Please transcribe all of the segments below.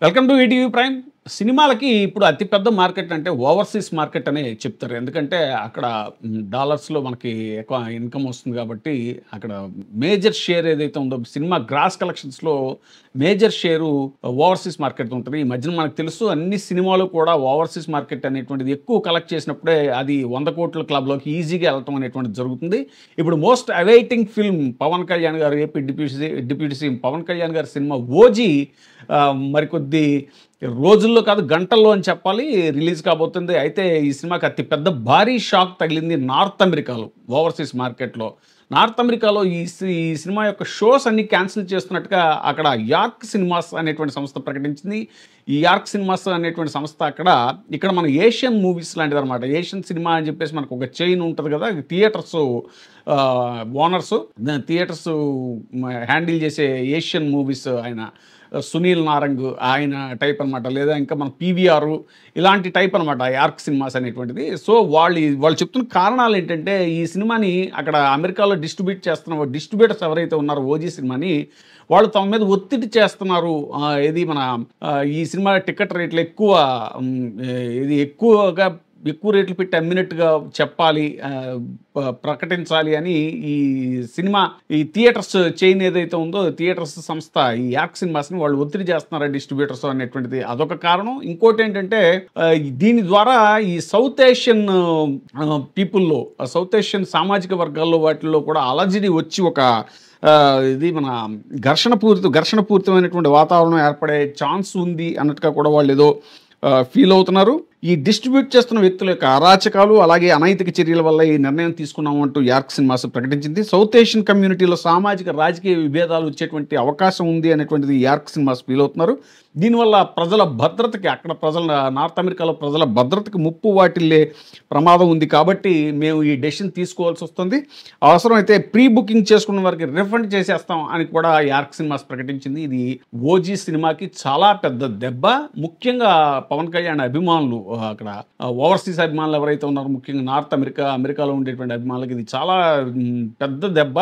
Welcome to ETV prime. సినిమాలకి ఇప్పుడు అతిపెద్ద మార్కెట్ అంటే ఓవర్సీస్ మార్కెట్ అనే చెప్తారు. ఎందుకంటే అక్కడ డాలర్స్‌లో మనకి ఎక్కువ ఇన్‌కమ్ వస్తుంది కాబట్టి, అక్కడ మేజర్ షేర్ ఏదైతే ఉందో సినిమా గ్రాస్ కలెక్షన్స్‌లో మేజర్ షేరు ఓవర్సీస్ మార్కెట్ ఉంటది. ఈ మధ్యన మనకు తెలుసు అన్ని సినిమాలు కూడా ఓవర్సీస్ మార్కెట్ అనేటువంటిది ఎక్కువ కలెక్ట్ చేసినప్పుడే అది 100,00,00,000 క్లబ్‌లోకి ఈజీగా ఎళ్ళటం అనేటువంటిది జరుగుతుంది. ఇప్పుడు most awaiting film Pawan Kalyan garu AP deputy CM Pawan Kalyan గారి సినిమా 'ఓజీ' మరికొద్ది రోజుల్లో కాదు గంటల్లో అని చెప్పాలి రిలీజ్ కాబోతుంది. అయితే ఈ సినిమాకి అతి పెద్ద భారీ షాక్ తగిలింది నార్త్ అమెరికాలో, ఓవర్సీస్ మార్కెట్‌లో. నార్త్ అమెరికాలో ఈ సినిమా యొక్క షోస్ అన్నీ క్యాన్సిల్ చేస్తున్నట్టుగా అక్కడ యార్క్ సినిమాస్ అనేటువంటి సంస్థ ప్రకటించింది. ఈ యార్క్ సినిమాస్ అనేటువంటి సంస్థ ఇక్కడ మన ఏషియన్ మూవీస్ లాంటిదనమాట. ఏషియన్ సినిమా అని చెప్పేసి మనకు ఒక చైన్ ఉంటది కదా! థియేటర్స్ ఓనర్స్ థియేటర్స్ హ్యాండిల్ చేసే ఏషియన్ మూవీస్ ఆయన సునీల్ నారంగ్ ఆయన టైప్ అనమాట. లేదా ఇంకా మన పీవీఆర్ ఇలాంటి టైప్ అనమాట యార్క్ సినిమాస్ అనేటువంటిది. సో వాళ్ళు చెప్తున్న కారణాలు ఏంటంటే, ఈ సినిమాని అక్కడ అమెరికాలో డిస్ట్రిబ్యూట్ చేస్తున్న డిస్ట్రిబ్యూటర్స్ ఎవరైతే ఉన్నారో ఓజీ సినిమాని, వాళ్ళు తమ మీద ఒత్తిడి చేస్తున్నారు. ఇది మన ఈ సినిమా టికెట్ రేట్లు ఎక్కువ, ఇది ఎక్కువ రేట్లు పెట్టి అమ్మినట్టుగా చెప్పాలి, ప్రకటించాలి అని ఈ సినిమా ఈ థియేటర్స్ చైన్ ఏదైతే ఉందో థియేటర్స్ సంస్థ ఈ యార్క్ సినిమాస్ని వాళ్ళు ఒత్తిడి చేస్తున్నారు డిస్ట్రిబ్యూటర్స్ అనేటువంటిది అదొక కారణం. ఇంకోటి ఏంటంటే, దీని ద్వారా ఈ సౌత్ ఏషియన్ పీపుల్లో, సౌత్ ఏషియన్ సామాజిక వర్గాల్లో వాటిల్లో కూడా అలజడి వచ్చి ఇది మన ఘర్షణపూరితమైనటువంటి వాతావరణం ఏర్పడే ఛాన్స్ ఉంది అన్నట్టుగా కూడా వాళ్ళు ఏదో ఫీల్ అవుతున్నారు. ఈ డిస్ట్రిబ్యూట్ చేస్తున్న వ్యక్తుల యొక్క అరాచకాలు అలాగే అనైతిక చర్యల వల్ల ఈ నిర్ణయం తీసుకున్నాము అంటూ యార్క్ సినిమాస్ ప్రకటించింది. సౌత్ ఏషియన్ కమ్యూనిటీలో సామాజిక రాజకీయ విభేదాలు వచ్చేటువంటి అవకాశం ఉంది అనేటువంటిది యార్క్ సినిమాస్ ఫీల్ అవుతున్నారు. దీనివల్ల ప్రజల భద్రతకి, నార్త్ అమెరికాలో ప్రజల భద్రతకి ముప్పు వాటిల్లే ప్రమాదం ఉంది కాబట్టి మేము ఈ డెసిషన్ తీసుకోవాల్సి వస్తుంది. అవసరమైతే ప్రీ బుకింగ్ చేసుకున్న వారికి రిఫండ్ చేసేస్తాం అని కూడా యార్క్ సినిమాస్ ప్రకటించింది. ఇది ఓజీ సినిమాకి చాలా పెద్ద దెబ్బ. ముఖ్యంగా పవన్ కళ్యాణ్ అభిమానులు, అక్కడ ఓవర్సీస్ అభిమానులు ఎవరైతే ఉన్నారో, ముఖ్యంగా నార్త్ అమెరికాలో ఉండేటువంటి అభిమానులకి ఇది చాలా పెద్ద దెబ్బ.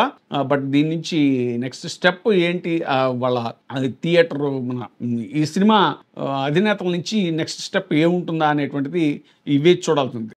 బట్ దీని నుంచి నెక్స్ట్ స్టెప్ ఏంటి, వాళ్ళ థియేటర్ ఈ సినిమా అధినేతల నుంచి నెక్స్ట్ స్టెప్ ఏముంటుందా అనేటువంటిది ఇవే చూడాల్సింది.